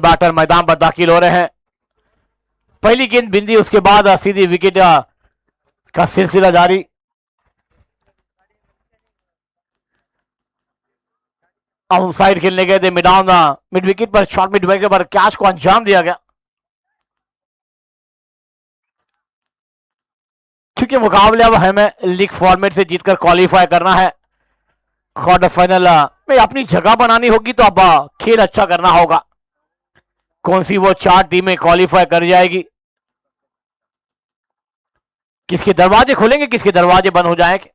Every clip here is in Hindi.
बैटर मैदान पर दाखिल हो रहे हैं। पहली गेंद बिंदी, उसके बाद सीधी विकेट का सिलसिला जारी। आउट साइड खेलने गए थे, मिड विकेट पर, शॉर्ट मिड विकेट पर कैच को अंजाम दिया गया। क्योंकि मुकाबले अब हमें लीग फॉर्मेट से जीतकर क्वालिफाई करना है। क्वार्टर फाइनल में अपनी जगह बनानी होगी, तो अब खेल अच्छा करना होगा। कौन सी वो 4 टीमें क्वालिफाई कर जाएगी, किसके दरवाजे खुलेंगे, किसके दरवाजे बंद हो जाएंगे।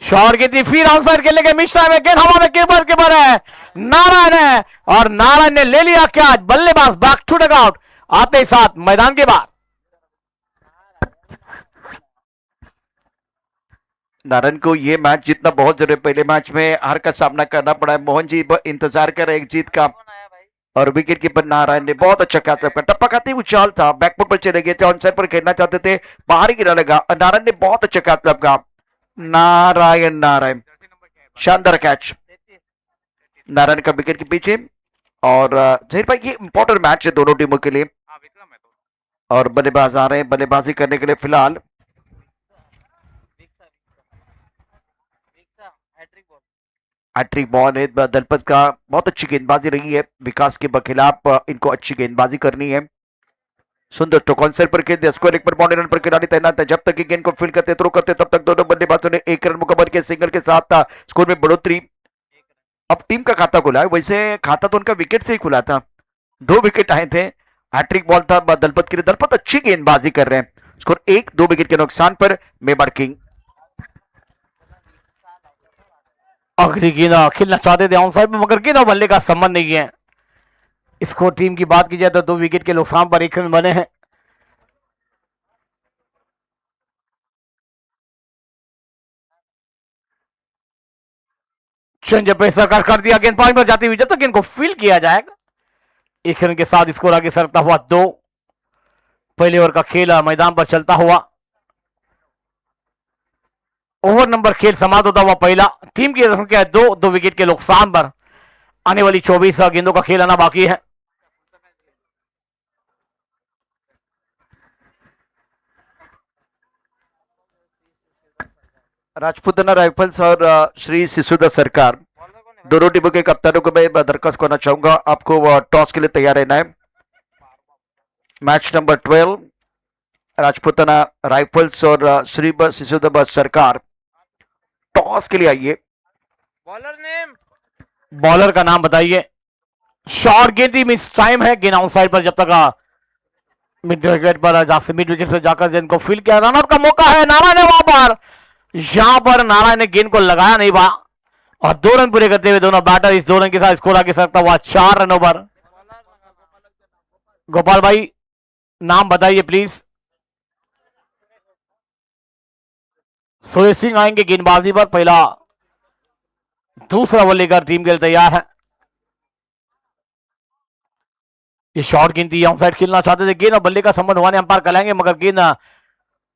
शॉट की थी, फिर आउटसाइड खेलने के मिश्रा में गेंद हवा में, कीपर है नारायण है, और नारायण ने ले लिया कैच। बल्लेबाज बैक टू डगआउट आते ही साथ मैदान के बाहर। नारायण को ये मैच जीतना बहुत जरूरी। पहले मैच में हार का सामना करना पड़ा है। मोहन जी इंतजार कर रहे एक जीत का, और विकेट कीपर नारायण ने बहुत अच्छा कैच रखा। टप्पा खाते उछाल था, बैकफुट पर चले गए थे, ऑन साइड पर खेलना चाहते थे, बाहर गिरा लगा। नारायण ने बहुत अच्छा कैच रखा। नारायण शानदार कैच नारायण का विकेट के पीछे। और जहीर भाई ये इंपॉर्टेंट मैच है दोनों टीमों के लिए, और बल्लेबाज आ रहे हैं बल्लेबाजी करने के लिए। फिलहाल हैट्रिक बॉल है दलपत का, बहुत अच्छी गेंदबाजी रही है विकास के खिलाफ। इनको अच्छी गेंदबाजी करनी है। सुंदर तो कॉन्सेप्ट पर खेलते, स्कोर एक पर बाउंड्री रन पर खिलाड़ी तैनात है। जब तक गेंद को फील्ड करते थ्रो करते, तब तक दोनों बल्लेबाजों ने 1 रन मुकम्मल किया। सिंगल के साथ स्कोर में बढ़ोतरी। अब टीम का खाता खुला है, वैसे खाता तो उनका विकेट से ही खुला था। 2 विकेट आए थे। हैट्रिक बॉल था दलपत के लिए। दलपत अच्छी गेंदबाजी कर रहे हैं। स्कोर 1-2 विकेट के नुकसान पर मेवाड़ किंग। आखिरी गेंद खेलना चाहते थे ऑन साइड में, मगर गेंद और बल्ले का संबंध नहीं है। स्कोर टीम की बात की जाए तो 2 विकेट के नुकसान पर 1 रन बने हैं। चेंज पैसा कर दिया, गेंद पानी पर जाती हुई, जब तक गेंद को फील्ड किया जाएगा 1 रन के साथ स्कोर आगे सरकता हुआ 2। पहले ओवर का खेल मैदान पर चलता हुआ, ओवर नंबर खेल समाप्त होता हुआ पहला। टीम की संख्या 2 विकेट के नुकसान पर आने वाली 24 गेंदों का खेल आना बाकी है। राजपूताना राइफल्स और श्री सिसोदा सरकार दोनों टीमों के कप्तानों को मैं दरखास्त करना चाहूंगा, आपको टॉस के लिए तैयार रहना है। मैच नंबर 12 राजपूताना राइफल्स और श्री सिसोदा सरकार, टॉस के लिए आइए। बॉलर का नाम बताइए। शॉर्ट गेंद मिस टाइम है, गेंद आउटसाइड पर, जब तक मिड विकेट पर जाकर गेंद को फील्ड किया। रन आउट का मौका है, नारायण है वहां पर। यहां पर नारायण ने गेंद को लगाया नहीं पा, और 2 रन पूरे करते हुए दोनों बैटर इस 2 रन के साथ स्कोर आगे सकता हुआ 4 रनों पर। गोपाल भाई नाम बताइए प्लीज। सुरेश सिंह आएंगे गेंदबाजी पर। पहला दूसरा बॉल लेकर टीम के लिए तैयार है। ये शॉर्ट गेंद थी, ऑन साइड खेलना चाहते थे, गेंद और बल्ले का संबंध हुआ, अंपायर कराएंगे, मगर गेंद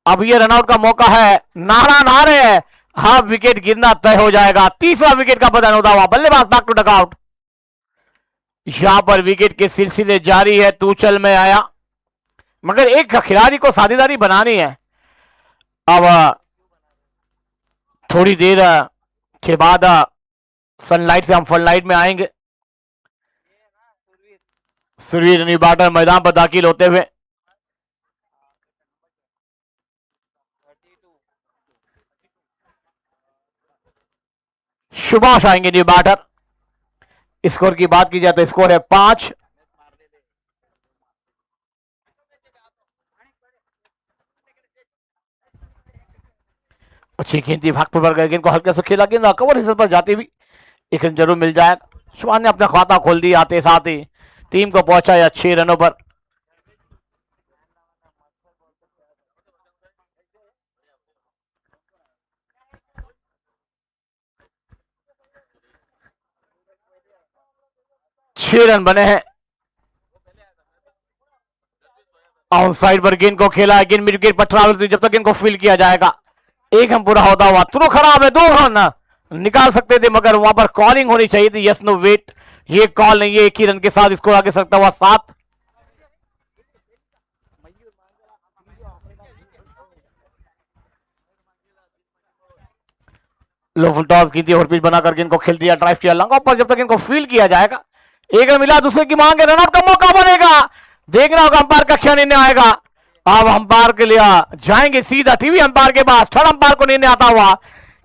अब ये रनआउट का मौका है। नारायण आ रहे हैं, हाफ विकेट गिरना तय हो जाएगा। तीसरा विकेट का पतन होता हुआ, बल्लेबाज बैक टू डगआउट। यहां पर विकेट के सिलसिले जारी है, तूचल में आया, मगर एक खिलाड़ी को साझेदारी बनानी है। अब थोड़ी देर के बाद सनलाइट से हम फनलाइट में आएंगे। सुरवीर न्यू बैटर मैदान पर दाखिल होते हुए, सुभाष आएंगे न्यू बैटर। स्कोर की बात की जाए तो स्कोर है 5। अच्छी गेंद भाग पर गए, गेंद को हल्के से खेला, गेंद कवर हिस्से पर जाती हुई 1 रन जरूर मिल जाएगा। सुभाष ने अपना खाता खोल दिया, आते साथ ही टीम को पहुंचाया 6 रनों पर। छह रन बने हैं। ऑन साइड पर गेंद को खेला है, गेंद मिड विकेट पर ट्रैवल, जब तक गेंद को फील्ड किया जाएगा 1 रन पूरा होता हुआ। थ्रो खराब है, 2 रन निकाल सकते थे, मगर वहां पर कॉलिंग होनी चाहिए थी, यस नो वेट। ये कॉल नहीं है, एक ही रन के साथ स्कोर आगे सकता हुआ 7। लो फुल टॉस की थी और पिच बना करके इनको खेल दिया, ड्राइव किया लंगा पर, जब तक इनको फील किया जाएगा। एक रन मिला, दूसरे की मांग है, रनआउट का मौका बनेगा। देखना होगा अंपायर का क्या निर्णय आएगा। अब अंपायर के लिए जाएंगे सीधा टीवी अंपायर के पास। थर्ड अंपायर को निर्णय आता हुआ,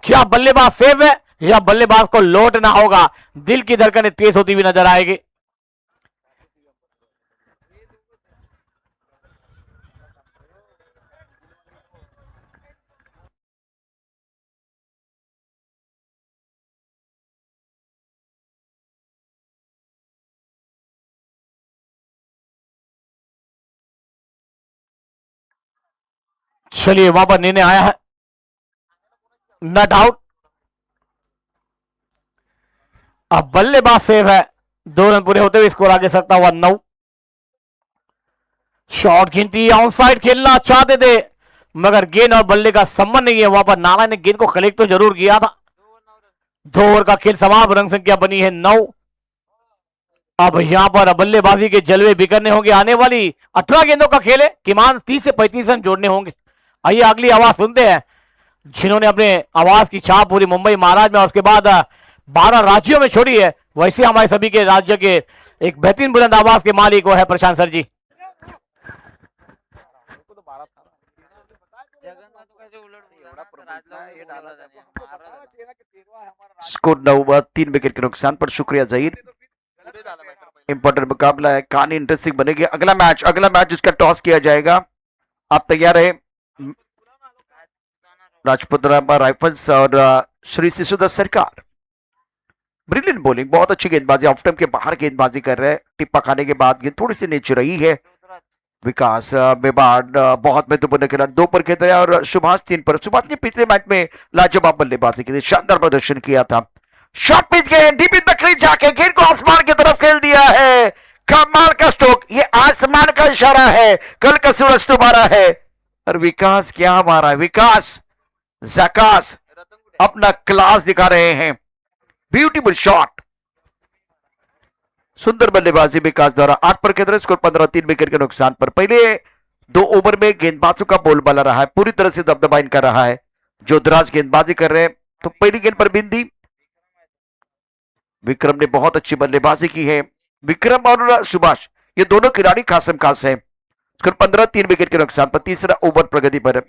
क्या बल्लेबाज सेफ है या बल्लेबाज को लौटना होगा। दिल की धड़कनें तेज होती हुई नजर आएगी। चलिए वहां पर निर्णय आया है, नॉट आउट। अब बल्लेबाज सेफ है, 2 रन पूरे होते हुए स्कोर आगे सकता हुआ 9। शॉट गिनती, ऑनसाइड खेलना चाहते थे मगर गेंद और बल्ले का संबंध नहीं है। वहां पर नारायण ने गेंद को कलेक्ट तो जरूर किया था। 2 ओवर का खेल समाप्त, रन संख्या बनी है 9। अब यहां पर बल्लेबाजी के जलवे बिखरने होंगे। आने वाली 18 गेंदों का खेल है, किमान 30 से 35 रन जोड़ने होंगे। आइए अगली आवाज सुनते हैं, जिन्होंने अपने आवाज की छाप पूरी मुंबई महाराज में और उसके बाद 12 राज्यों में छोड़ी है। वैसे हमारे सभी के राज्य के एक बेहतरीन बुलंद आवाज के मालिक वो है प्रशांत सर जी। स्कोर 9 ओवर 3 विकेट के नुकसान पर। शुक्रिया जहीर। इंपॉर्टेंट मुकाबला है, कहानी इंटरेस्टिंग बनेगी। अगला मैच जिसका टॉस किया जाएगा, आप तैयार है? राजपुत्रा राइफल्स और श्री सिसोदा सरकार। ब्रिलियंट बॉलिंग, बहुत अच्छी गेंदबाजी, ऑफ टाइम के बाहर गेंदबाजी कर रहे हैं। टिप्पा खाने के बाद गेंद थोड़ी सी नीचे रही है। विकास मेवाड़ बहुत महत्वपूर्ण खिलाड़ी, 2 पर खेलता है और सुभाष 3 पर। सुभाष ने पिछले मैच में लाजवाब बल्लेबाजी की थी, शानदार प्रदर्शन किया था। शॉट पिच गए डीप इन द क्रीज, जाके गेंद को आसमान की तरफ खेल दिया है। कमाल का स्ट्रोक, ये आसमान का इशारा है, कल का सूरज तुम्हारा है। और विकास क्या मारा है, विकास जकास अपना क्लास दिखा रहे हैं। ब्यूटीफुल शॉट, सुंदर बल्लेबाजी विकास द्वारा। 8 पर खेल रहे, स्कोर 15, 3 विकेट के नुकसान पर। पहले 2 ओवर में गेंदबाजों का बोलबाला रहा है, पूरी तरह से दबदबा इनका रहा है। जो दराज गेंदबाजी कर रहे हैं, तो पहली गेंद पर बिंदी विक्रम ने बहुत अच्छी बल्लेबाजी की है। विक्रम और सुभाष ये दोनों खिलाड़ी खासम खास हैं। स्कोर 15, 3 विकेट के नुकसान पर। तीसरा ओवर प्रगति पर।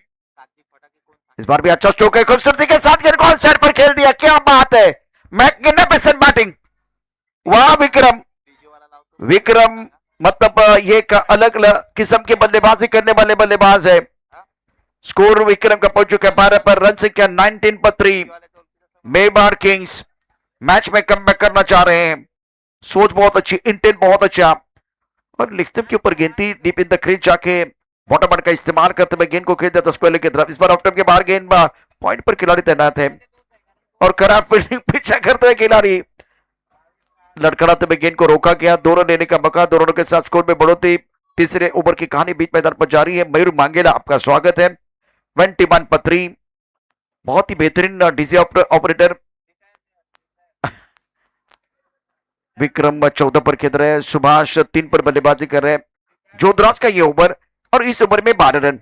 इस बार भी अच्छा स्ट्रोक है, खूबसूरती के साथ गेंद को साइड पर खेल दिया। क्या बात है, मैग्निफिसेंट बैटिंग। वाह विक्रम मतलब ये एक अलग किस्म की बल्लेबाजी करने वाले बल्लेबाज है। स्कोर विक्रम का पहुंच चुका है 12 पर, रन संख्या 19 पर 3। मेवाड़ किंग्स मैच में कमबैक करना चाह रहे हैं। सोच बहुत अच्छी, इंटेंट बहुत अच्छा। और लिफ्ट के ऊपर गेंद थी, डीप इन द क्रीज जाके बॉटम बट का इस्तेमाल करते हुए गेंद को खेल दिया स्क्वायर की तरफ। इस बार ऑफ टाइम के बाहर गेंद पॉइंट पर खिलाड़ी तैनात है और खराब फील्डिंग पीछा करते हुए खिलाड़ी लड़खड़ाते हुए गेंद को रोका गया। 2 रन लेने का मौका, 2 रनों के साथ स्कोर में बढ़ोतरी। तीसरे ओवर की कहानी बीच मैदान पर जारी है। मयूर मांगेला आपका स्वागत है। 21 पर 3, बहुत ही बेहतरीन डीजे ऑपरेटर। विक्रम 14 पर खेल रहे हैं, सुभाष 3 पर बल्लेबाजी कर रहे हैं। जोधराज का ये ओवर और इस ओवर में 12 रन।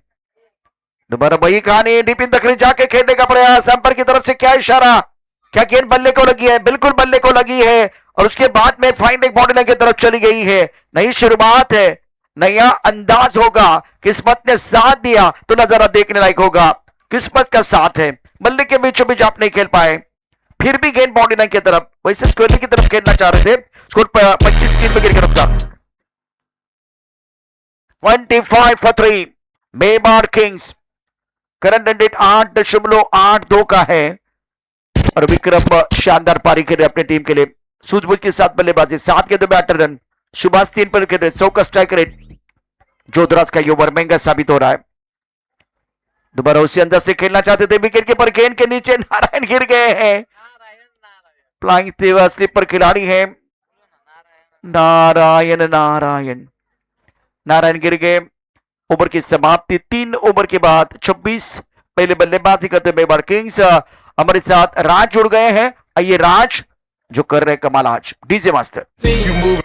दोबारा वही कहानी, डीप इन द क्रीज जाके खेलने का प्रयास। अंपायर की तरफ से क्या इशारा, क्या गेंद बल्ले को लगी है? बिल्कुल बल्ले को लगी है और उसके बाद में फाइंडिंग बॉडी लाइन की तरफ चली गई है। नई शुरुआत है, नया अंदाज होगा। किस्मत ने साथ दिया तो नजारा देखने लायक होगा। किस्मत का साथ है, बल्ले के बीचों बीच आप नहीं खेल पाए, फिर भी गेंद बॉडी लाइन की तरफ, वैसे स्क्वायर की तरफ खेलना चाह रहे थे। स्कोर 25-3 विकेट के नुकसान। 25 for 3 Mewar Kings. Current run rate 8.82 का है और विक्रम शानदार पारी खेले अपनी टीम के लिए। सूझबूझ के साथ बल्लेबाजी, 7 गेंदों में 8 रन। सुभाष 3 पर खेले, 100 का स्ट्राइक रेट। जोधराज का ये ओवर महंगा साबित हो रहा है। दोबारा उसी अंदर से खेलना चाहते थे, विकेट के पर गेंद के नीचे नारायण गिर गए हैं। फ्लाइंग स्लिप पर खिलाड़ी है नारायण गिर गए। ओवर की समाप्ति 3 ओवर के बाद 26। पहले बल्लेबाजी करते मेवाड़ किंग्स। हमारे साथ राज जुड़ गए हैं। आइए राज, जो कर रहे कमाल आज DJ master. You moving.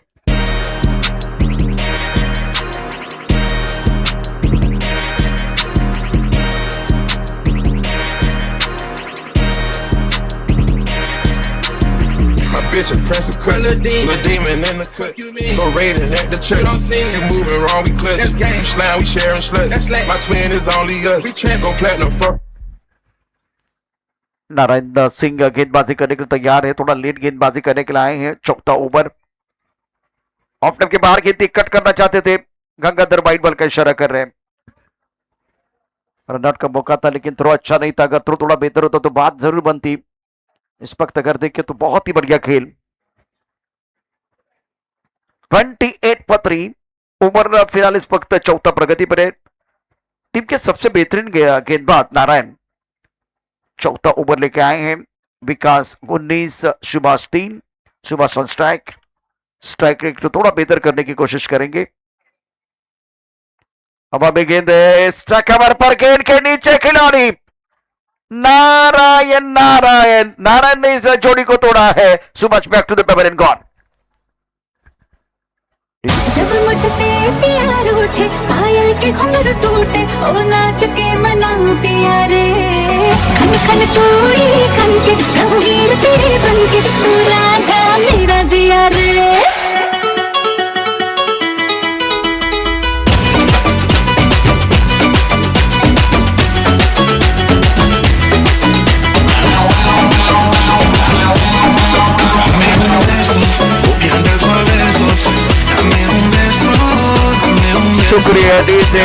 My bitch a press a cut. Little demon in the cut. Go raiding at the church. You moving wrong, we clutch. You slime, we sharing sluts. My twin is only us. Go platinum fuck. Narayan Singh गेंदबाजी करने के लिए तैयार है, थोड़ा लेट गेंदबाजी करने के लिए आए हैं। चौथा ओवर ऑफ टाइम के बाहर गेंद कट करना चाहते थे, गंगाधर वाइट बॉल का इशारा कर रहे हैं। रनआउट का मौका था लेकिन थ्रो अच्छा नहीं था, अगर थ्रो थोड़ा बेहतर होता तो बात जरूर बनती। इस वक्त अगर देखें तो बहुत ही बढ़िया खेल। 28 पर 3 ओवर फिलहाल इस वक्त चौथा प्रगति पर है। टीम के सबसे बेहतरीन गेंदबाज नारायण चौथा ओवर लेके आए हैं। विकास 19, Subhash 3, Subhash on strike. Strike rate को थोड़ा बेहतर करने की कोशिश करेंगे। हवा में गेंद है, स्ट्राइक कवर पर गेंद के नीचे खिलाड़ी नारायण नारायण नारायण ने इस जोड़ी को तोड़ा है। Subhash back to the pavilion gone. जब मुझसे प्यार उठे पायल के घुंघरू टूटे ओ नाच के मनाऊं पिया रे खन खन चूड़ी खन के रघुवीर तेरे बन के तू राजा मेरा जिया रे। शुक्रिया डीजे।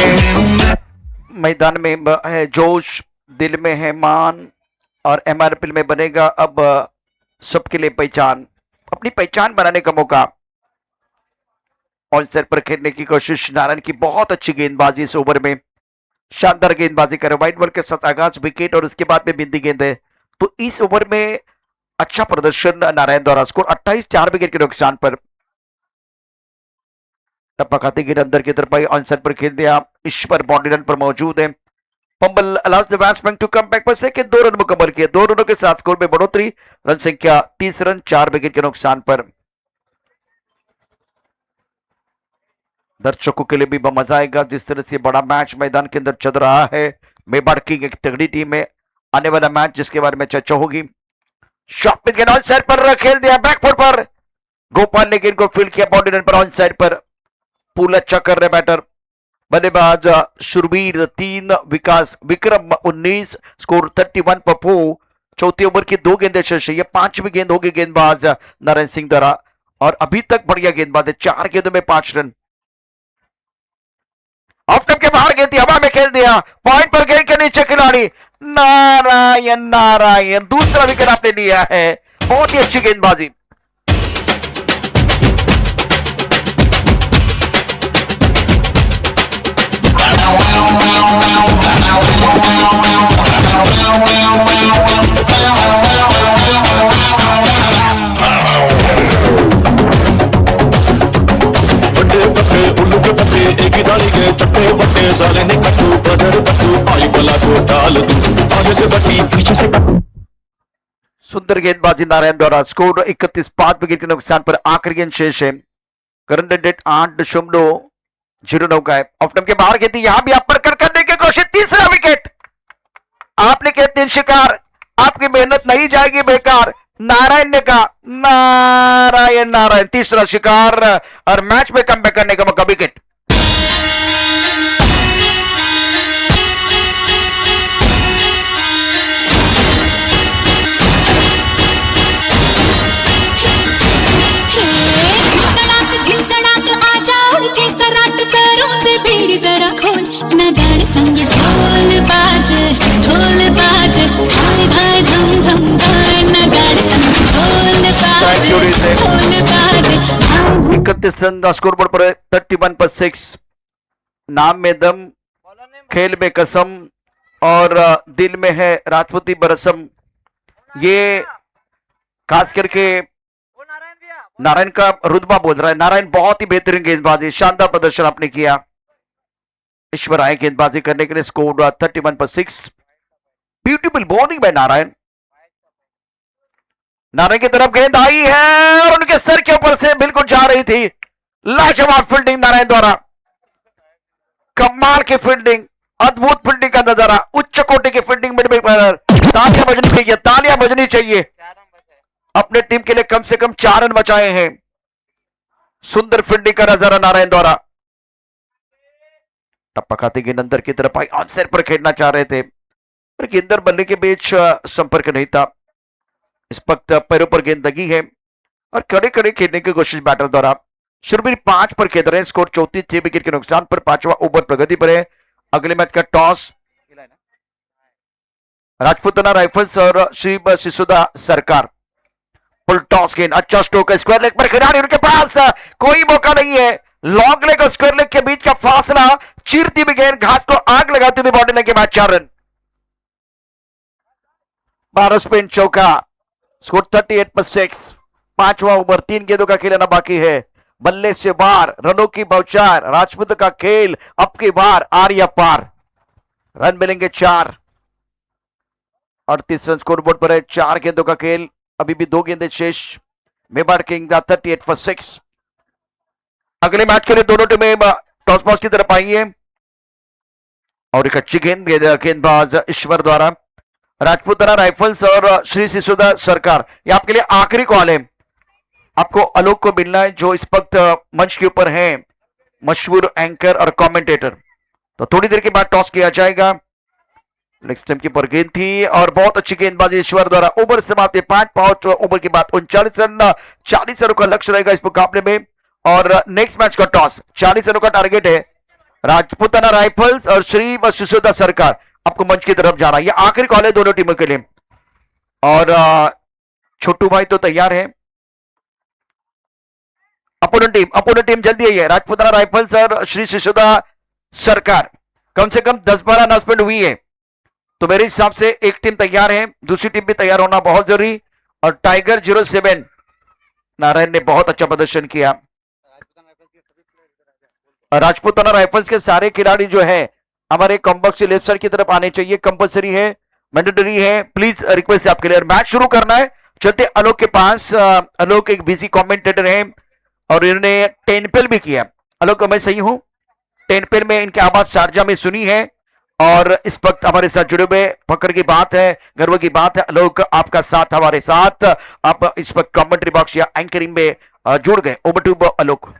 मैदान में है जोश, दिल में है मान और एमआरपी में बनेगा अब सबके लिए पहचान। अपनी पहचान बनाने का मौका। ऑन साइड पर खेलने की कोशिश नारायण की, बहुत अच्छी गेंदबाजी इस ओवर में, शानदार गेंदबाजी करे। व्हाइट बॉल के साथ आगाज विकेट और उसके बाद में बिंदी गेंद है, तो इस ओवर में अच्छा प्रदर्शन नारायण द्वारा। स्कोर 28, 4 विकेट के नुकसान पर। टप्पा खाते गिर अंदर की तरफ आई, ऑन साइड पर खेल दिया। ईश्वर बाउंड्री रन पर मौजूद है। पंबल allows the batsman to come back पर सेकंड 2 रन मुकम्मल किए। 2 रनों के साथ स्कोर में बढ़ोतरी। रन संख्या 30 रन, 4 विकेट के नुकसान पर। दर्शकों के लिए भी मजा आएगा जिस तरह से बड़ा मैच मैदान के अंदर चल रहा है। मेवाड़ किंग एक तगड़ी टीम है। आने वाला मैच जिसके बारे में चर्चा होगी। शॉट पिच गेंद ऑन साइड पर खेल दिया, बैकफुट पर गोपाल ने गेंद को फील्ड किया बाउंड्री रन पर। ऑन साइड पर पूल अच्छा कर रहे बैटर बल्लेबाज शुरवीर 3, विकास विक्रम 19, स्कोर 31 पर 4। चौथे ओवर की 2 गेंदें शेष है, ये 5वीं गेंद होगी गेंदबाज नारायण सिंह द्वारा और अभी तक बढ़िया गेंदबाज है। 4 गेंदों में 5 रन। ऑफ टाइम के बाहर गेंद थी, हवा में खेल दिया, पॉइंट पर गेंद के नीचे खिलाड़ी नारायण नारायण दूसरा विकेट आपने लिया है। बहुत ही अच्छी गेंदबाजी। बड़े बड़े उल्लू के पत्ते एक ही दाली के चट्टे बट्टे साले ने कट्टू बदर बट्टू आई बला को डाल दूं आगे से बट्टी पीछे से बट्टू। सुंदर गेंदबाजी नारायण द्वारा। स्कोर 31, 5 विकेट के नुकसान पर। आखिरी गेंद शेष है। करंट रेट 8.09 का है। ऑफ टाइम के बाहर गेंद, यहां भी अपर करने की कोशिश। तीसरा विकेट आपने किया 3 शिकार, आपकी मेहनत नहीं जाएगी बेकार। नारायण ने कहा नारायण नारायण तीसरा शिकार और मैच में कमबैक करने का मौका। विकेट जरा खोल नगाड़ संग ढोल बाजे धाय धाय धम धम धाय नगाड़ संग ढोल बाजे 31 रन स्कोर बोर्ड पर 31 पर 6। नाम में दम, खेल में कसम और दिल में है राजपूती बरसम। ये खास करके नारायण का रुतबा बोल रहा है। नारायण बहुत ही बेहतरीन गेंदबाजी, शानदार प्रदर्शन आपने किया। ईश्वर आए गेंदबाजी करने के लिए। स्कोर 31 पर 6। Beautiful bowling bye Narayan. नारे की तरफ गेंद आई है और उनके सर के ऊपर से बिल्कुल जा रही थी। लाजवाब फील्डिंग नारायण द्वारा, कमाल की फील्डिंग, अद्भुत फील्डिंग का नजारा, उच्च कोटि की फील्डिंग मिड पर। तालियां बजनी चाहिए, तालियां बजनी चाहिए। अपने टीम के लिए कम से कम 4 रन बचाए हैं। सुंदर फील्डिंग का नजारा नारायण द्वारा। टप्पा खाते गेंद अंदर की तरफ आई, ऑन साइड पर खेलना चाह रहे थे, पर गेंदर बल्ले के बीच संपर्क नहीं था। इस वक्त पैरों पर गेंद लगी है और कड़े कड़े खेलने की कोशिश बैटर द्वारा। शुरवीर 5 पर खेल रहे हैं, स्कोर 34, 6 विकेट के नुकसान पर। 5वां ओवर प्रगति पर है। अगले मैच का टॉस राजपूताना राइफल्स और श्री सिसोदा सरकार। फुल टॉस गेंद, अच्छा स्ट्रोक है, स्क्वायर लेग पर खिलाड़ी, उनके पास कोई मौका नहीं है। लॉन्ग लेग और स्क्वायर लेग के बीच का फासला, चीरती हुई गेंद, घास को आग लगाती हुई बॉडी लेग के बाद 4 रन। 12 स्पिन चौका, स्कोर 38 पर 6। 5वां ओवर, 3 गेंदों का खेलना बाकी है। बल्ले से बाहर, रनों की बौछार, राजपूत का खेल अब की बार आर या पार। रन मिलेंगे 4 और 30 रन स्कोर बोर्ड पर है। 4 गेंदों का खेल, अभी भी 2 गेंदें शेष। Mewar king 38 for 6। अगले मैच के लिए दोनों टीमें टॉस बॉक्स की तरफ आई है और एक अच्छी गेंदबाज ईश्वर द्वारा। राजपूताना राइफल्स और श्री सिसोदा सरकार, ये आपके लिए आखिरी कॉल है। आपको आलोक को मिलना है, जो इस वक्त मंच के ऊपर हैं, मशहूर एंकर और कमेंटेटर। तो थोड़ी देर के बाद टॉस किया जाएगा। लेग स्टंप की पर गेंद थी और बहुत अच्छी गेंदबाजी ईश्वर द्वारा। ओवर समाप्त 5 ओवर के बाद 39 रन, 40 रनों का लक्ष्य रहेगा इस मुकाबले में। और नेक्स्ट मैच का टॉस, 40 रनों का टारगेट है। राजपूताना राइफल्स और श्री सिसोदा सरकार, आपको मंच की तरफ जाना, ये आखिरी कॉल है दोनों टीमों के लिए। और छोटू भाई तो तैयार है। अपोनेंट टीम जल्दी आई है। राजपूताना राइफल्स और श्री सिसोदा सरकार, कम से कम 10-12 अनाउंसमेंट हुई है, तो मेरे हिसाब से एक टीम तैयार है, दूसरी टीम भी तैयार होना बहुत जरूरी। और टाइगर 07 नारायण ने बहुत अच्छा प्रदर्शन किया। राजपूताना राइफल्स के सारे खिलाड़ी जो है हमारे कॉम्बॉक्स से लेफ्ट साइड की तरफ आने चाहिए, कंपलसरी है, मैंडेटरी है, प्लीज रिक्वेस्ट है आपके लिए। मैच शुरू करना है, चलते आलोक के पास। आलोक एक बिजी कमेंटेटर है और इन्होंने 10 पेल भी किया। आलोक, मैं सही हूं? 10 पेल में इनकी आवाज शारजा में सुनी है और इस वक्त हमारे साथ जुड़े हुए, फकर की बात है, गर्व की बात है। आलोक, आपका साथ हमारे साथ, आप इस वक्त कमेंट्री बॉक्स या एंकरिंग में जुड़ गए। ओवर टू आलोक।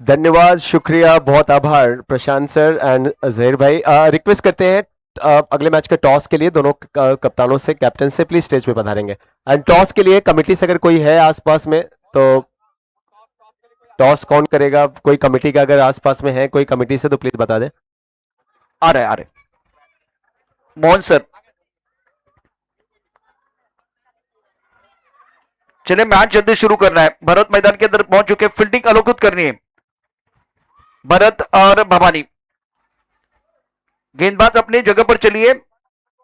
धन्यवाद, शुक्रिया, बहुत आभार प्रशांत सर एंड जहीर भाई। रिक्वेस्ट करते हैं अगले मैच के टॉस के लिए दोनों कप्तानों से, कैप्टन से, प्लीज स्टेज पे पधारेंगे। एंड टॉस के लिए कमेटी से अगर कोई है आसपास में, तो टॉस कौन करेगा? कोई कमेटी का अगर आसपास में है कोई कमेटी से, तो प्लीज बता दें। आ रहे मोहन सर, चलिए मैच जल्दी शुरू करना है। भरत मैदान के अंदर पहुंच चुके, फील्डिंग अलोकित करनी है। भरत और भवानी, गेंदबाज अपनी जगह पर चलिए।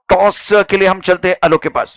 टॉस के लिए हम चलते हैं आलोक के पास।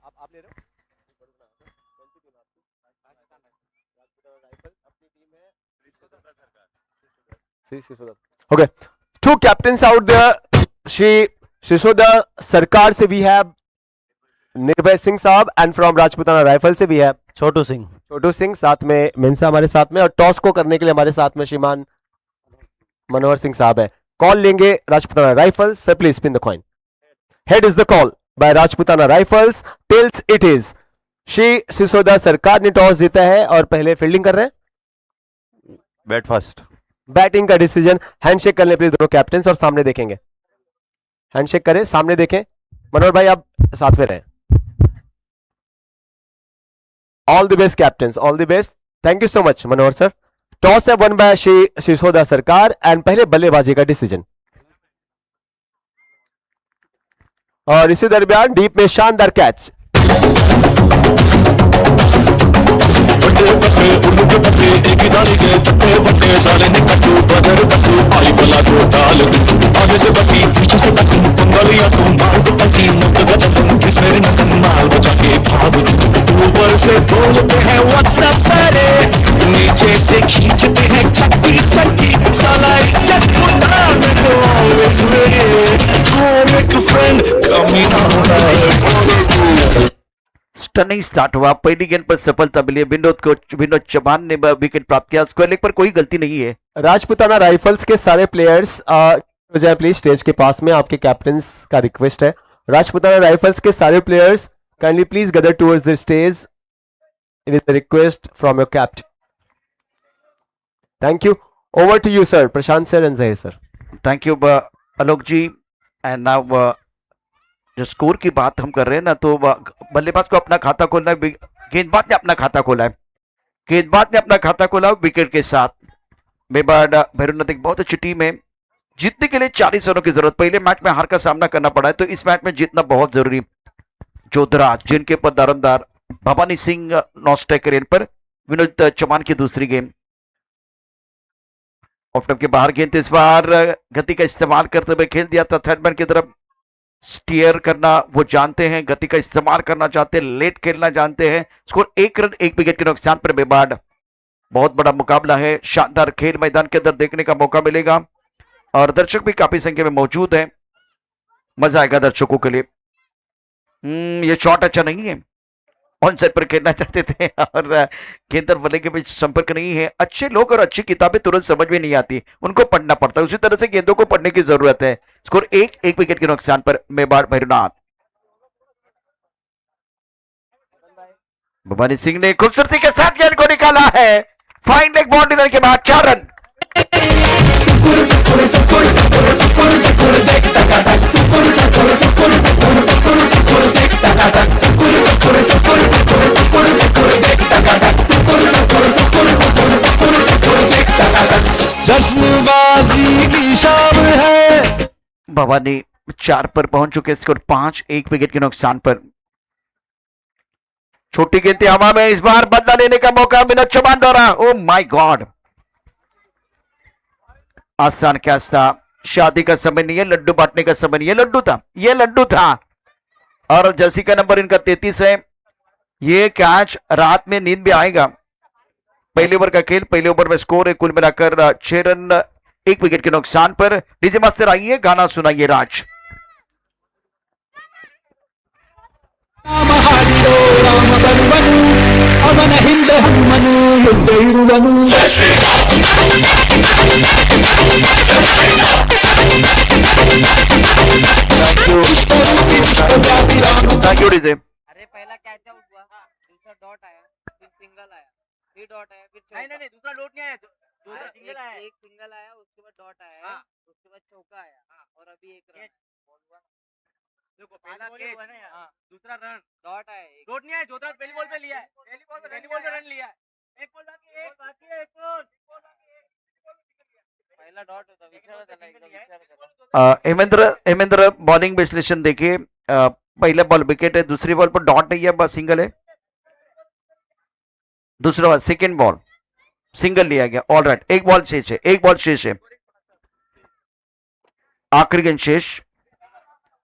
आप ले रहे हो? Okay, 2 captains out there. Shri Sisoda Sarkar se we have निर्भय सिंह साहब, एंड फ्रॉम राजपूताना राइफल से भी है छोटू सिंह, साथ में मिंसा हमारे साथ में, और टॉस को करने के लिए हमारे साथ में श्रीमान मनोहर सिंह साहब है। कॉल लेंगे Rajputana rifles. Sir please spin the coin. Head is the call by Rajputana rifles, tails it is Shri Sisoda Sarkar ने टॉस जीता है और पहले फील्डिंग कर रहे हैं। Bat first. बैटिंग का डिसीजन, हैंडशेक करने प्लीज दोनों कैप्टन और सामने देखेंगे। हैंडशेक करें, सामने देखें। मनोहर भाई आप साथ में रहें। All the best captain, all the best. Thank you so much Manohar sir. Toss है वन बाय श्री सिसोदा सरकार एंड पहले बल्लेबाजी का डिसीजन। और इसी दरमियान डीप में शानदार कैच। बट्टे बट्टे उल्लू बट्टे एक डाली के चट्टे बट्टे साले ने कट्टू बदर कट्टू आई बला को डाल आगे से बट्टी पीछे से बट्टी बंगालिया तुम मार दो पट्टी मुफ्त गदन तुम किस मेरे नतन माल बचा के भाग ऊपर से बोलते हैं व्हाट्सएप करे नीचे से खींचते हैं चट्टी चट्टी साला इज्जत मुंडा में तो ऑलवेज रेडी एक फ्रेंड कमी ना होना। स्टनिंग स्टार्ट हुआ। पहली गेंद पर सफलता मिली विनोद चौहान ने विकेट प्राप्त किया। स्क्वायर लेग पर कोई गलती नहीं है। राजपुताना राइफल्स के सारे प्लेयर्स हो जाए प्लीज स्टेज के पास में, आपके कैप्टन का रिक्वेस्ट है। राजपुताना राइफल्स के सारे players kindly please gather towards the stage, it is the request from your captain. Thank you. Over to you sir, Prashant sir and Zaheer sir. Thank you Alok ji. And now जो स्कोर की बात हम कर रहे हैं ना, तो बल्लेबाज को अपना खाता खोलना है, गेंदबाज ने अपना खाता खोला है। गेंदबाज ने अपना खाता खोला विकेट के साथ। मेवाड़ भैरवनाथ एक बहुत अच्छी टीम है। जीतने के लिए 40 रनों की जरूरत। पहले मैच में हार का सामना करना पड़ा है, तो इस मैच में जीतना बहुत जरूरी। जोधराज जिनके पर दारोमदार भवानी सिंह नॉस्ट्राइकर पर विनोद चौहान की दूसरी गेंद ऑफ स्टंप के बाहर गेंद। इस बार गति का इस्तेमाल करते हुए खेल दिया था थर्ड मैन की तरफ। स्टीयर करना वो जानते हैं, गति का इस्तेमाल करना चाहते हैं, लेट खेलना जानते हैं। स्कोर 1 रन 1 विकेट के नुकसान पर मेवाड़। बहुत बड़ा मुकाबला है, शानदार खेल मैदान के अंदर देखने का मौका मिलेगा और दर्शक भी काफी संख्या में मौजूद है। मजा आएगा दर्शकों के लिए। ये शॉट अच्छा नहीं है, ऑन साइड पर खेलना चाहते थे और गेंद और बल्ले के बीच संपर्क नहीं है। अच्छे लोग और अच्छी किताबें तुरंत समझ में नहीं आती, उनको पढ़ना पड़ता है। उसी तरह से गेंदों को पढ़ने की जरूरत है। स्कोर 1 विकेट के नुकसान पर मेवाड़ भैरवनाथ। भवानी सिंह ने खूबसूरती के साथ गेंद को निकाला है। फाइन लेग बाउंड्री के बाद 4 रन। जश्नबाजी की शाम है। भवानी 4 पर पहुंच चुके। स्कोर 5 1 विकेट के नुकसान पर। छोटी गेंद हवा में, इस बार बदला लेने का मौका विनोद चौहान द्वारा। ओ माय गॉड, आसान कैच था। शादी का समय नहीं है, लड्डू बांटने का समय नहीं है। लड्डू था, ये लड्डू था। और जर्सी का नंबर इनका 33 है। ये कैच रात में नींद भी आएगा। पहले ओवर का खेल, पहले ओवर में स्कोर है कुल मिलाकर 6 रन 1 विकेट के नुकसान पर। डीजे मास्टर आइए, गाना सुनाइए राज। ಅವನ ಹಿಂದೆ ಹನುಮನು ಯುದ್ಧ ಇರುವನು. Thank you DJ. अरे पहला कैच आउट हुआ, दूसरा डॉट आया, फिर सिंगल आया, फिर डॉट आया, फिर नहीं दूसरा डॉट नहीं आया, दूसरा सिंगल आया, एक सिंगल आया, उसके बाद डॉट आया, उसके बाद चौका आया और अभी 1 रन। देखो पहला कैच, दूसरा रन, डॉट आया, डॉट नहीं आया। जोधराज पहली बॉल पे लिया है, पहली बॉल पे रन लिया है। एक बॉल बाकी है, एक बॉल पहला डॉट होता, विचार करना, एकदम विचार करना। हेमेंद्र बॉलिंग विश्लेषण देखिए। पहला बॉल विकेट है, दूसरी बॉल पर डॉट नहीं है, बस सिंगल है। दूसरा सेकेंड बॉल सिंगल लिया गया। ऑल राइट, एक बॉल शेष है, एक बॉल शेष है, आखिरी गेंद शेष,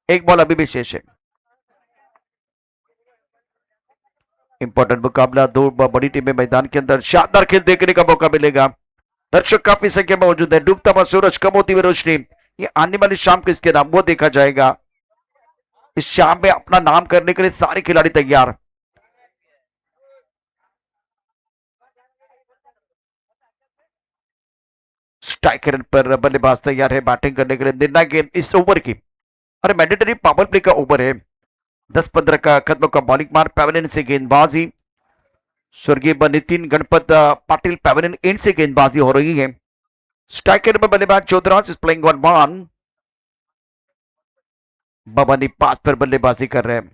एक बॉल अभी भी शेष है। इंपॉर्टेंट मुकाबला, 2 बड़ी टीमें मैदान के अंदर। शानदार खेल देखने का मौका मिलेगा। दर्शक काफी संख्या में मौजूद है। डूबता हुआ सूरज, कम होती हुई रोशनी, ये आने वाली शाम किसके नाम वो देखा जाएगा। इस शाम में अपना नाम करने के लिए सारे खिलाड़ी तैयार। स्ट्राइकर पर बल्लेबाज तैयार है बैटिंग करने के लिए। निर्णायक गेंद इस ओवर की, अरे मैंडेटरी पावर प्ले का ओवर है। 10-15 का कदमों का बॉलिंग मार, पैवेलियन से गेंदबाजी। स्वर्गीय नितिन गणपत पाटिल पैवेलियन एंड से गेंदबाजी हो रही है। स्ट्राइकर में बल्लेबाज जोधराज इज प्लेइंग 1-1। भवानी 5 पर बल्लेबाजी कर रहे हैं।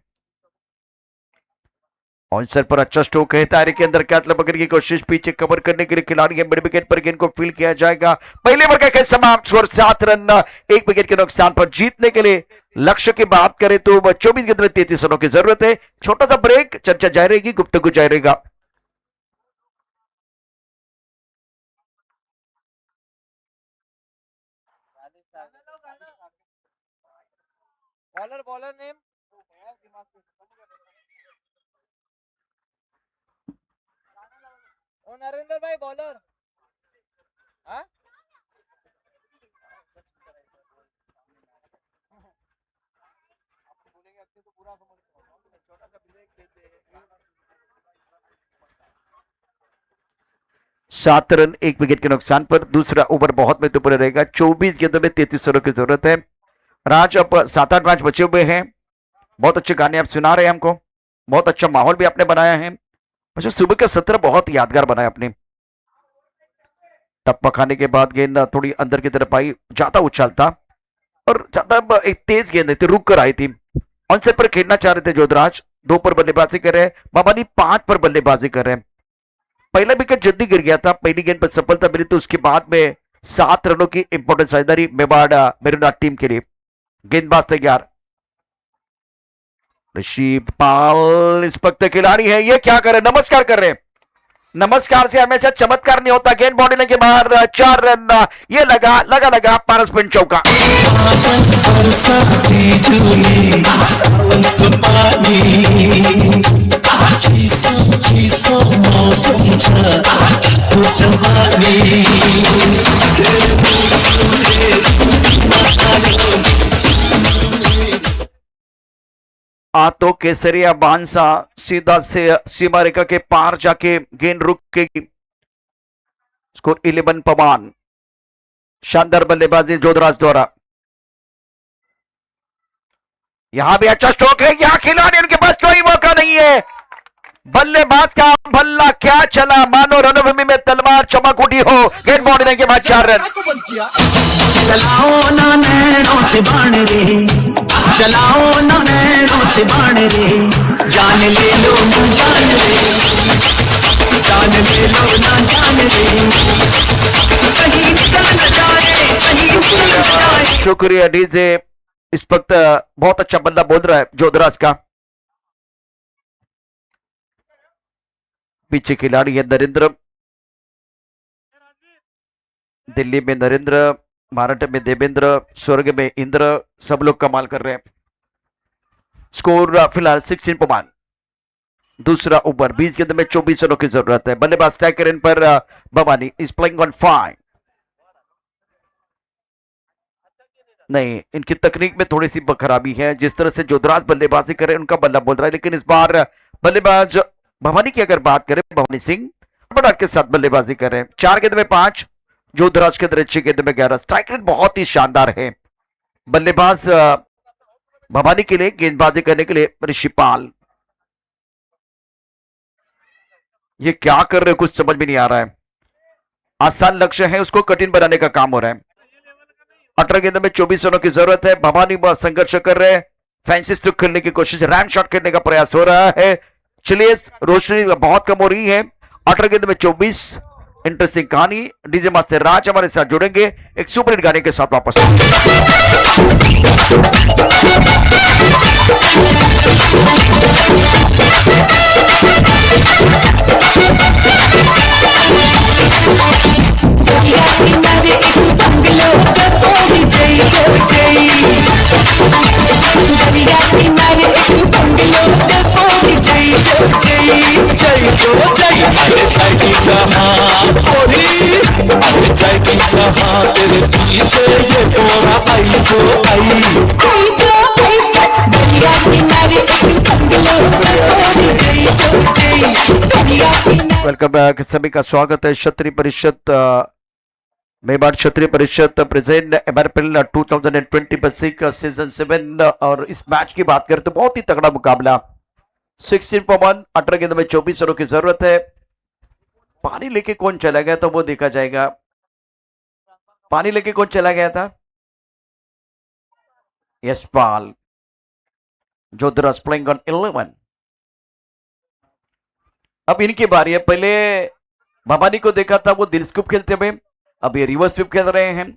ऑनसर पर अच्छा स्ट्रोक है, दायरे के अंदर कैच पकड़ने की कोशिश, पीछे कवर करने के लिए खिलाड़ी है, मिड विकेट पर गेंद को फील्ड किया जाएगा। पहले ओवर का खेल समाप्त, स्कोर 7 रन 1 विकेट के नुकसान पर। जीतने के लिए लक्ष्य की बात करें तो 24 गेंद में 33 रनों की जरूरत है। छोटा सा ब्रेक, चर्चा जारी रहेगी, गुफ्तगू जारी रहेगा। बॉलर नेम ओ नरेंद्र भाई बॉलर। हाँ बोलेंगे अच्छे तो पूरा समझ छोटा सा ब्रेक देते हैं। 7 रन 1 विकेट के नुकसान पर। दूसरा ओवर बहुत महत्वपूर्ण रहेगा। 24 गेंदों में 33 रनों की जरूरत है। राज अब 7-8 मैच बचे हुए हैं। बहुत अच्छे गाने आप सुना रहे हैं हमको, बहुत अच्छा माहौल भी आपने बनाया है। अच्छा, सुबह का सत्र बहुत यादगार बनाया आपने। टप्पा खाने के बाद गेंद थोड़ी अंदर की तरफ आई, ज्यादा उछाल था और ज्यादा एक तेज गेंद थी, रुक कर आई थी। ऑनसेट पर खेलना चाह रहे थे जोधराज, 2 पर बल्लेबाजी कर रहे हैं। भवानी 5 पर बल्लेबाजी कर रहे हैं। पहला विकेट जल्दी गिर गया था, पहली गेंद पर सफलता मिली तो उसके बाद में 7 रनों की इंपॉर्टेंस साझेदारी मेवाड़ मेरुना टीम के लिए। गेंदबाज तैयार, ऋषभ पाल इस वक्त खिलाड़ी है, ये क्या कर रहे, नमस्कार कर रहे हैं। नमस्कार से हमेशा चमत्कार नहीं होता। गेंद बॉडी लेके बाहर, 4 रन। ये लगा पारस पिन चौका। आतो केसरिया बांसा सीधा से सीमा रेखा के पार जाके गेंद रुक के स्कोर 11 पवन। शानदार बल्लेबाजी जोधराज द्वारा। यहां भी अच्छा स्ट्रोक है, यहां खिलाड़ी उनके पास कोई मौका नहीं है। बल्लेबाज का बल्ला क्या चला, मानो रणभूमि में तलवार चमक उठी हो। गेंद बॉडी के बाद 4 रन। चलाओ ना नैनों से बाण रे, चलाओ ना नैनों से बाण रे, जान ले लो ना जान रे, जान ले लो ना जान रे, कहीं निकल न जाए, कहीं निकल न जाए। शुक्रिया डीजे, इस वक्त बहुत अच्छा बल्ला बोल रहा है जोधराज का। पीछे खिलाड़ी है नरेंद्र, दिल्ली में नरेंद्र, महाराष्ट्र में देवेंद्र, स्वर्ग में इंद्र, सब लोग कमाल कर रहे हैं। स्कोर फिलहाल 16 पवन। दूसरा ओवर 20 गेंद में 24 रनों की जरूरत है। बल्लेबाज तय करें पर Bhavani is playing on fine. नहीं, इनकी तकनीक में थोड़ी सी खराबी है। जिस तरह से जोधराज बल्लेबाजी करे उनका बल्ला बोल रहा है, लेकिन इस बार बल्लेबाज भवानी की अगर बात करें, भवानी सिंह के साथ बल्लेबाजी कर रहे हैं। 4 गेंद में 5, जोधराज के अंदर 6 गेंद में 11। स्ट्राइक रेट बहुत ही शानदार है। बल्लेबाज भवानी के लिए गेंदबाजी करने के लिए ऋषभ पाल, ये क्या कर रहे, कुछ समझ में नहीं आ रहा है। आसान लक्ष्य है, उसको कठिन बनाने का काम हो रहा है। 18 गेंद में 24 रनों की जरूरत है। भवानी बहुत संघर्ष कर रहे हैं, फैंसी स्ट्रोक खेलने की कोशिश, रैम शॉट खेलने का प्रयास हो रहा है। चलिए, रोशनी बहुत कम हो रही है। 18 गेंद में 24। इंटरेस्टिंग कहानी। डीजे मास्टर राज हमारे साथ जुड़ेंगे एक सुपर हिट गाने के साथ वापस। तेरे पीछे ये बोरा आई जो वेलकम बैक, सभी का स्वागत है। क्षत्रिय परिषद मेवाड़ क्षत्रिय परिषद प्रेजेंट एमआरपीएल 2020 का सीजन 7। और इस मैच की बात करें तो बहुत ही तगड़ा मुकाबला। 16 पवन, 18 गेंद में 24 रनों की जरूरत है। पानी लेके कौन चला गया था वो देखा जाएगा। पानी लेके कौन चला गया था? यशपाल। Jodhraj playing on 11। अब इनकी बारी है। पहले भवानी को देखा था वो दिल स्कूप खेलते हुए, अब ये रिवर्स स्वीप खेल रहे हैं।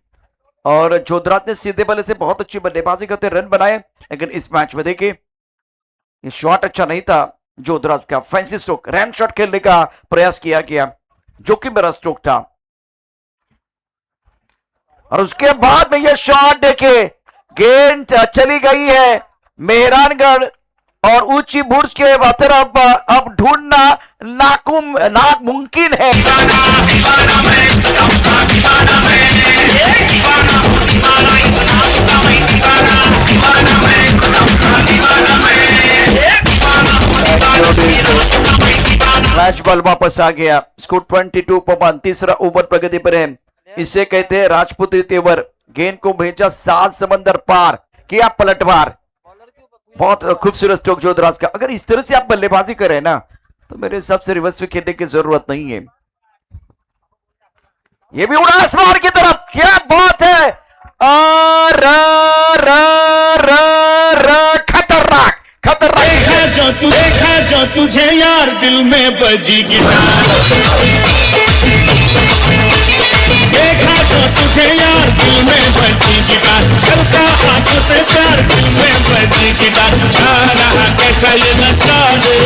और जोधराज ने सीधे बल्ले से बहुत अच्छी बल्लेबाजी करते रन बनाए, लेकिन इस मैच में देखिए ये शॉट अच्छा नहीं था। जोधराज का फैंसी स्ट्रोक रैम शॉट खेलने का प्रयास किया गया, जो कि मेरा स्ट्रोक था। और उसके बाद में ये शॉट देखे, गेंद चली गई है मेहरानगढ़ और ऊंची बुर्ज के तरफ। अब ढूंढना नामुमकिन है। मैच बॉल वापस आ गया। स्कोर 22 पर तीसरा ओवर प्रगति पर है। इसे कहते हैं राजपूत तेवर। गेंद को भेजा 7 समंदर पार, किया पलटवार। बहुत खूबसूरत स्ट्रोक जोधराज का। अगर इस तरह से आप बल्लेबाजी करें ना, तो मेरे हिसाब से रिवर्स में खेलने की जरूरत नहीं है। ये भी उड़ा आसमान की तरफ, क्या बात है। खतरनाक खतरनाक। देखा जो तुझे यार दिल में बजी गिटार, देखा जो तुझे यार दिल में बजी गिटार, छलका आंखों से प्यार दिल में बजी गिटार। छा रहा कैसा ये नशा रे,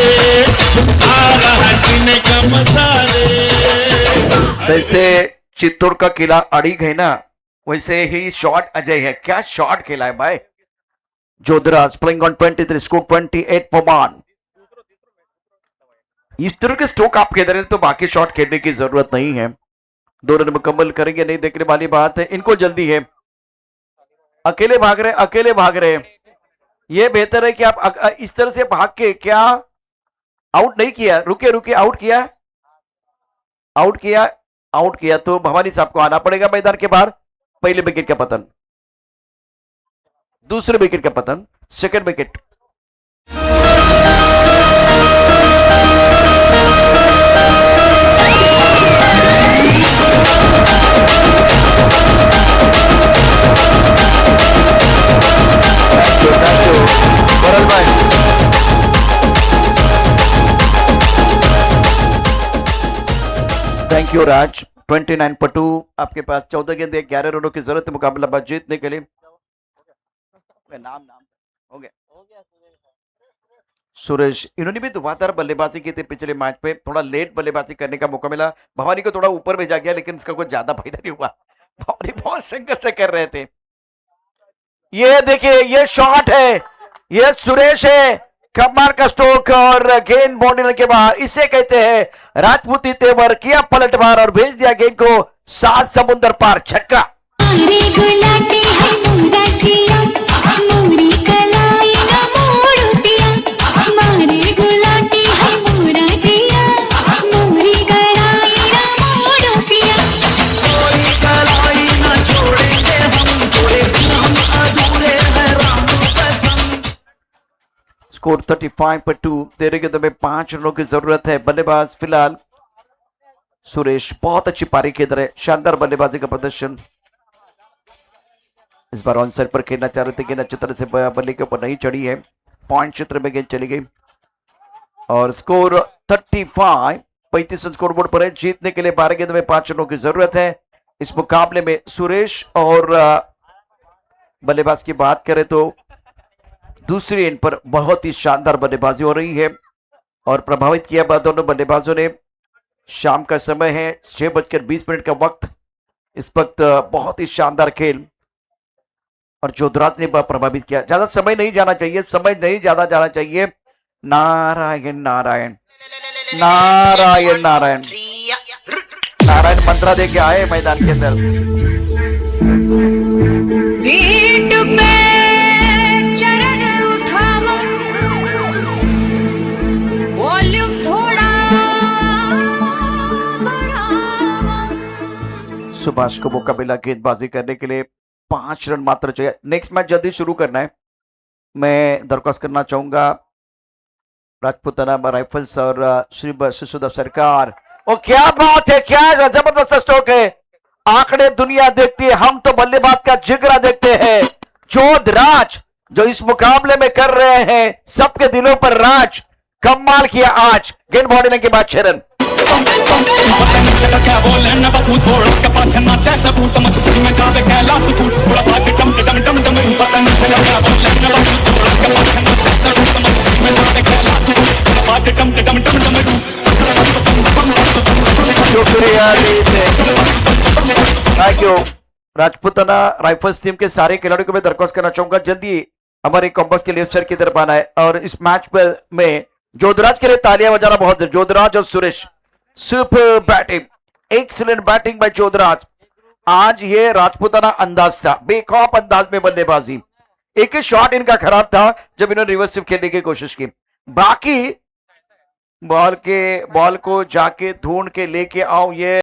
आ रहा जीने का मजा रे। जैसे चित्तौड़ का किला अड़ीग है ना, वैसे ही शॉट अजय है। क्या शॉट खेला है भाई। Jodhraj playing on 23, score 28 for 1। इस तरह के स्ट्रोक आप खेल रहे हैं तो बाकी शॉट खेलने की जरूरत नहीं है। 2 रन मुकम्मल करेंगे नहीं देखने वाली बात है। इनको जल्दी है, अकेले भाग रहे। ये बेहतर है कि आप इस तरह से भाग के, क्या आउट नहीं किया, रुके आउट किया तो भवानी साहब को आना पड़ेगा मैदान के बाहर। पहले विकेट का पतन, दूसरे विकेट का पतन, सेकंड विकेट। थैंक यू राज। 29 पर 2 आपके पास 14 गेंद 11 रनों की जरूरत है मुकाबला जीतने के लिए। नाम हो गया सुरेश। इन्होंने भी धुआंधार बल्लेबाजी की थी पिछले मैच पे। थोड़ा लेट बल्लेबाजी करने का मौका मिला। भवानी को थोड़ा ऊपर भेजा गया, लेकिन इसका कोई ज्यादा फायदा नहीं हुआ। भवानी बहुत संघर्ष कर रहे थे। ये देखिए, ये शॉट है, ये सुरेश है। कमाल का स्ट्रोक और गेंद बाउंड्री के बाहर। इसे कहते हैं राजपूती तेवर। किया पलटवार और भेज दिया गेंद को 7 समुंदर पार। छक्का। स्कोर 35 पर 2। तेरे के तुम्हें 5 रनों की जरूरत है। बल्लेबाज फिलहाल सुरेश। बहुत अच्छी पारी खेल रहे, शानदार बल्लेबाजी का प्रदर्शन। इस बार ऑन साइड पर खेलना चाह रहे थे, गेंद अच्छी तरह से बल्ले के ऊपर नहीं चढ़ी है। पॉइंट क्षेत्र में गेंद चली गई और स्कोर 35 स्कोर बोर्ड पर है। जीतने के लिए 12 गेंद में 5 रनों की जरूरत है। इस मुकाबले में सुरेश और बल्लेबाज की बात करें तो दूसरी एंड पर बहुत ही शानदार बल्लेबाजी हो रही है और प्रभावित किया दोनों बल्लेबाजों ने। शाम का समय है, 6:20 का वक्त। इस वक्त बहुत ही शानदार खेल और जोधराज ने प्रभावित किया। ज्यादा समय नहीं जाना चाहिए, समय नहीं ज्यादा जाना चाहिए। नारायण नारायण नारायण नारायण नारायण मंत्रा दे के आए मैदान के अंदर। पीठ पे चरण उठावा, वॉल्यूम थोड़ा बढ़ावा। सुभाष को मौका मिला गेंदबाजी करने के लिए। 5 रन मात्र चाहिए। नेक्स्ट मैच जल्दी शुरू करना है। मैं दरख्वास्त करना चाहूंगा राजपूताना राइफल्स और श्री शिशुदा सरकार। और क्या बात है, क्या जबरदस्त स्ट्रोक है। आंकड़े दुनिया देखती है, हम तो बल्लेबाज का जिगरा देखते हैं। जोधराज जो इस मुकाबले में कर रहे हैं सबके दिलों पर राज। कमाल किया आज गेंद बॉडी के बाद चरण। Thank you. Rajputana rifles team के सारे खिलाड़ियों को मैं दरख्वास्त करना चाहूंगा जल्दी हमारे कॉम्बस के लेफ्ट साइड की तरफ आना है और इस मैच में जोधराज के लिए तालियां बजाना बहुत जरूरी। जोधराज और Suresh super batting, excellent batting bye Jodhraj. आज ये राजपूताना अंदाज था, बेखौफ अंदाज में बल्लेबाजी। एक ही शॉट इनका खराब था जब इन्होंने रिवर्स स्विप खेलने की कोशिश की। बाकी बॉल को जाके ढूंढ के लेके आओ, ये